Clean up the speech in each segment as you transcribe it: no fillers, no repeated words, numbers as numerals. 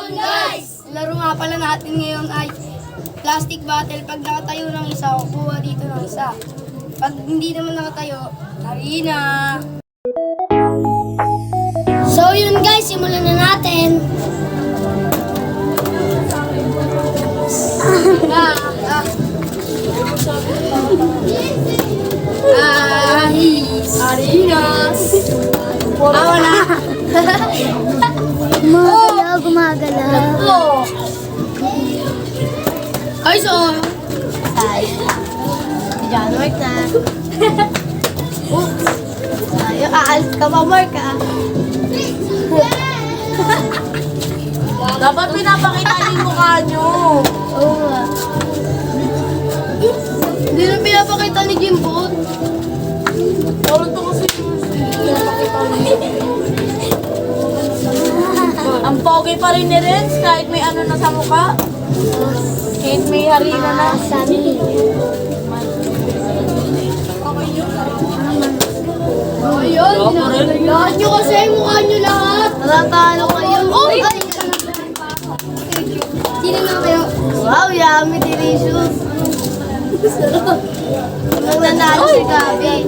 yun, guys! Laro nga pala natin ngayon ay plastic bottle. Pag nakatayo ng isa, kukuha dito ng isa. Pag hindi naman nakatayo, harina. So yun guys, simulan na natin. Harinas. Awa na. Gumagalaw. Ay, so. Ay. Diyan, work na. Tayo, aalis ka pa, Mark, ah. Dapat pinapakita niyo yung mukha niyo. Oo, ah. Hindi na pinapakita ni Jimbo. Parang ito kasi pinapakita niyo. Ang pogi pa rin ni Renz kahit may ano na sa mukha. Kahit may harina na. Sami. Ayun, lahat nyo kasi mukha nyo lahat. Natatalo kayo. Ay! Sino na kayo? Wow, yummy, delicious. Nang nanalo si Gabi.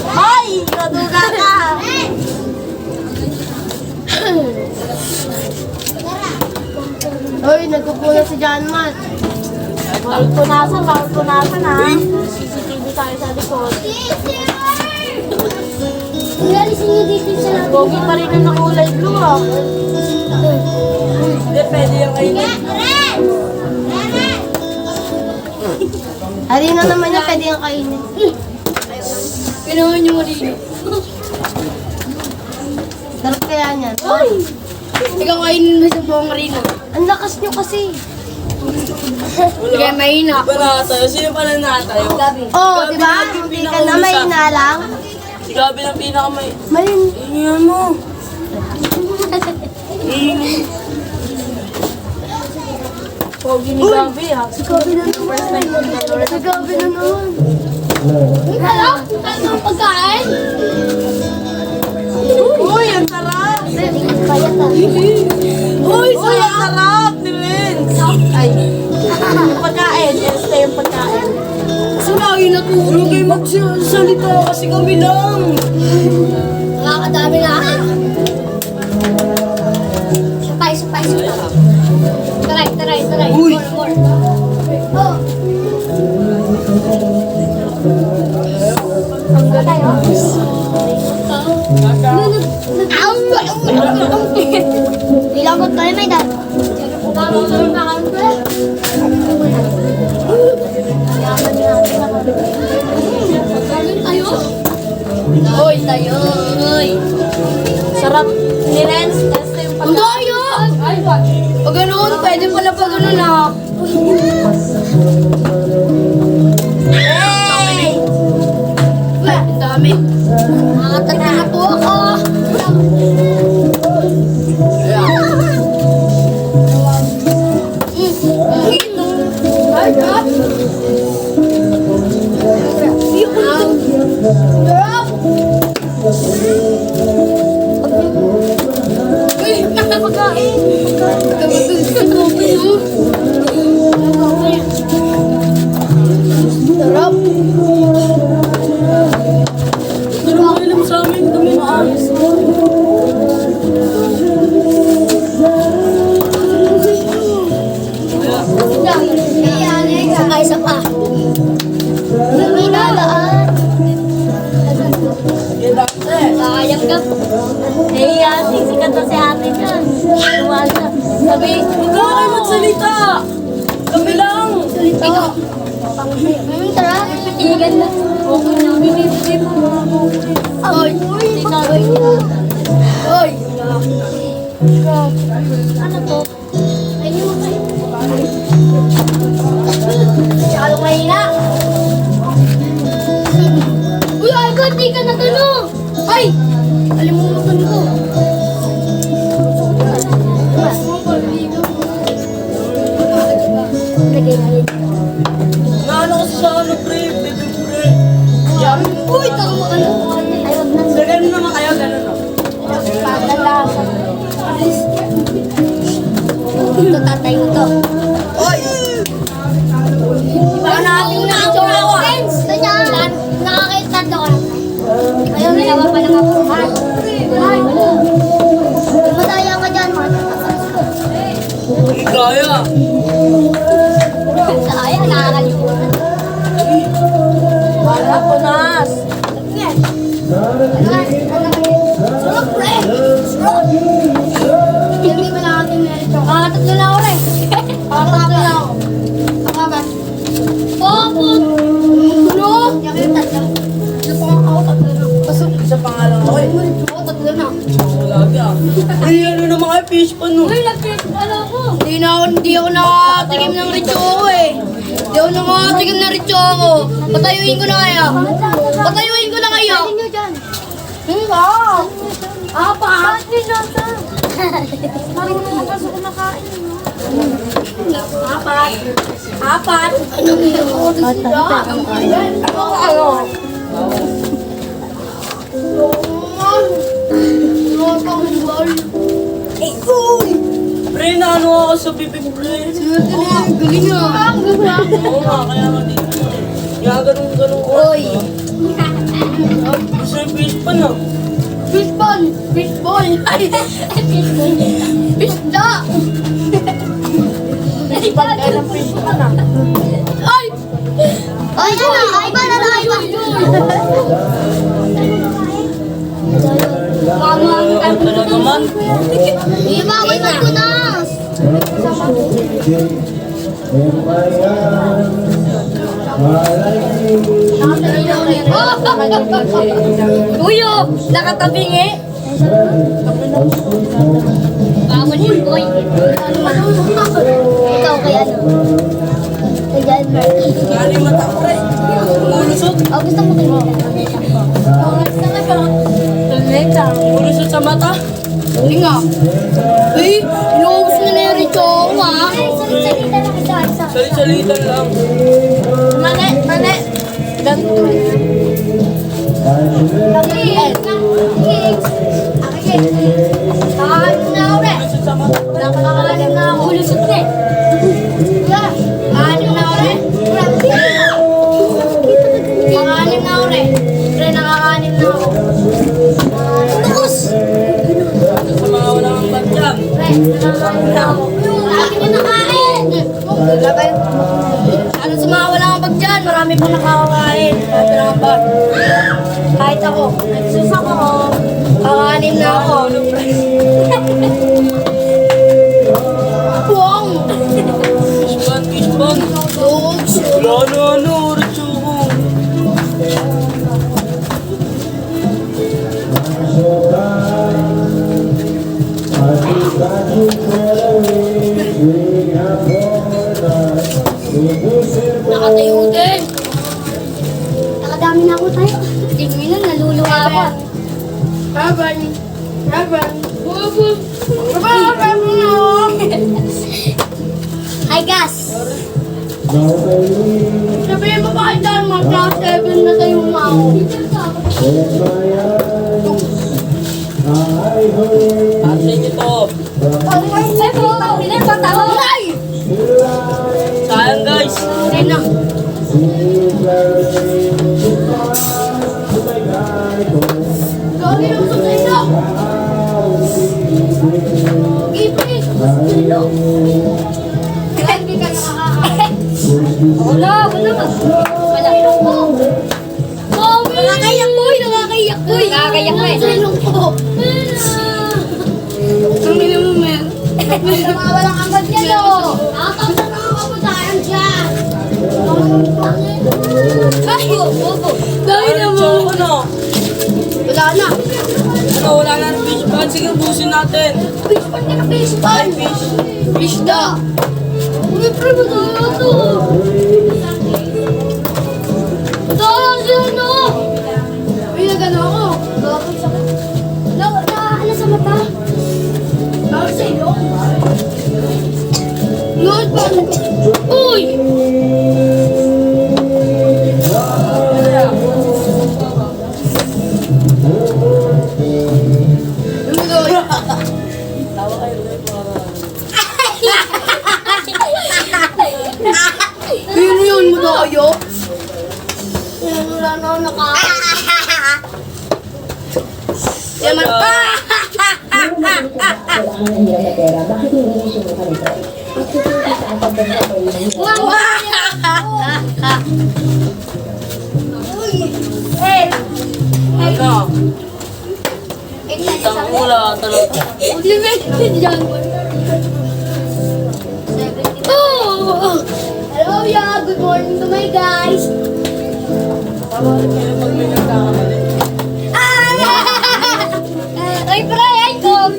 Ay! Maduga ka! Hoy, nagkukulang si John Matt. Mahal punasan ha. CCTV tayo sa likod. Ilalisin nyo dito sa lahat. Pogi pa rin ang nakulay blue ah. Hindi, pwede yung kainin. Harina naman niya, pwede yung kainin. Pinuha nyo marino. Sarap kaya niyan. Ikaw kainin mo sa buong marino. Ang lakas niyo kasi. Sige, mahina. Para tayo. Sino pa lang natayo? Oo, di ba? Hindi ka na may lang. Si Gabi ng pinakamay. Malin. Ingyan mo. Pogi ni Gabi ha. Si Gabi na naman. First time ko na Lord. Si Gabi na naman. Hello? Saan ang pagkain? Uy, ang sarap! Payat ah. Uy, ang sarap ni Renz! Ay, yung pagkain. Este yung pagkain. Kasi lagi natulog kayo magsalita kasi kami lang. Nakakadami na. Sapay. Taray. Uy! More. Oh. Ang galing. Nilagot tayo may dad. Tayo. Sarap ni Renz. Este yung Ang pagkain. dayo! Pag ganoon, pwede pala pag ganoon na. Hey! Ang dami. Makakatagin na po ako. Ay, ka? Uy, nakapagkain. Sarap. Pero okay lang sa amin. Kami maayos. Isa pa. Hindi na laan. Yan lang eh. Sayang ka. Eh, yan. Siksikan to si ate dyan. Tuwala. Sabi, huwag ka kayo magsalita. Kami lang. Ikaw. Tara. Igan na. Okay na. Binibigay mo mga pogi. Oy. Oy. Ano to? Ayun mo kayo. Masyado mahina. Uy, Algot, di ka natanong. Ay! Alimutan ko. Naano ko sa pre, baby pre. Uy, tama ka na. Sir, gano'n naman kayo, Dalawa pa lang ako. Ay, madaya ka dyan, mga tatakas ka. Gaya. Ay, nakakalimutan. Wala po, Nas. Sarap, pre! Sarap! Hindi mo lang ating nilito. Tatlo na ako rin. Tatlo na ako. Takabat. Popo! Ano? Yung tatlo. Ito pa nga ako, tatlo na. Isa pangalan ko eh. Oo, tatlo na. Wala ka. Ay, ano naman kayo fish pan no? Uy, nag-ano ko. Hindi ako nakatikim ng ritsoko eh. Hindi ako nakatikim ng ritsoko. Patayuin ko na kaya. Patayuin ko na kaya. Saan nyo dyan? Wow! Saan nyo dyan? Marunong ka pa sa kumakain. Apat. Anong iyo? Ano? Pre, naano ako sa bibig, pre. Galing nga. Oo nga, kaya nga dito. Kaya ganun ko. Oy. Gusto yung fish pan ah. Fishball! Fishball! Fishda! Fish pan, kaya ng fish pan ah. Ay! Ay, ano? Ay, ba na tayo? Mama! Talaga naman. Di ba, may magkunas? Uyo! Nakatabingi! Bawal yung boy. Ikaw kaya ano? Kaya Gani mata, pre. Mulusot. Oh, gusto mo kayo? Mulusot sa mata. Hindi nga. Eh, inuubos na na yung ritsoko ah. Salita lang isa. Salit-salitan lang. Mane! Ganto. Kakalim na ako rin. Mulusot sa mata. Nakakalim na ako. Ulusot na eh. Kakalim na ako rin. Nakakalim na ako rin. Pre, nakakalim na ako. Tapos! Sa mga walang batyang. Pre, nakakalim na ako. Lagi mo nakain! Ano sa mga walang ambag dyan? Marami pang nakakain. Kahit walang ambag. Kahit ako. Nagsus ako. Kakanin na ako. Buwang! Fish pan. Oops! Wala na, oras ako. Nakatayo din. Nakadami na ako tayo. Tingin na, naluluwa ako. Raban. Hi, gas. Sabihin mo ba kayo dahil mga class 7 na tayo ako? Ate nito. Ay! Sayang guys. Ay na. Gagi yung susunod. Gipi! Hindi ka nakakain. Wala. Malaki ko. Nakakayak boy! Nakakayak ko eh. Silong ko. Ang ina mo, men. Walang agad yan, oh. Nakakapsa na ako po tayo dyan. Ay, bobo. Dahil na mo. Choco no. Wala na. Ano, wala na ng fish pan. Sige, busin natin. Fish pan ka na, fish pan. Ay, fish. Fish da. Uy, pre, ba tayo ito? Tayo siya, no? Uy, nagano ako. Ano sa mata? Bawal sa iyo. Yun, pan. Uy! Tawa kayo ulit para. Yun mo tayo? Wala na ako nakain. Yan man. Ano? Isang mula talaga. Oh! Hello, yeah. Good morning to my guys. Ay, pre, ay, go.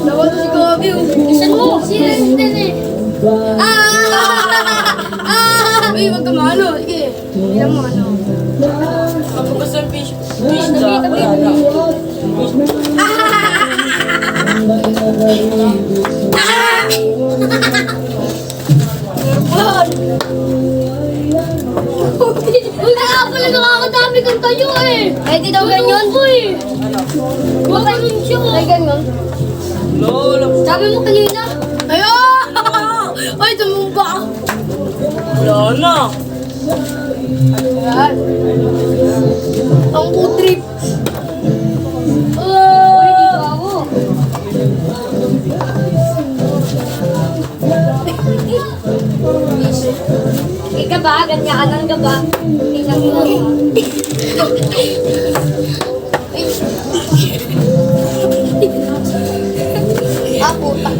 Nawala si Gabi. Isan mo. Serious din eh. Uy, wag ka maano. Sige. Bilang mo ano. Ako gusto ng fish. Fish na. Uy, kaya pala nakakadami kang tayo eh. Pwede daw ganyan. Uy. Huwag ganun siya. Ay, ganyan. Lola. Sabi mo kanina. Ayun! Ay, tumumba. Wala na. Ayan. Ang putrip. Uy, di ba ako? Ika ba? Ganyan ka ba? Tingnan mo. Ah, puta.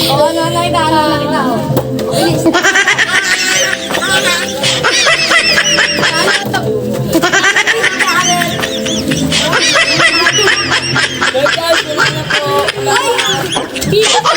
Oo, ano, nakita. Bilis. Guys, wala na po. Dito ka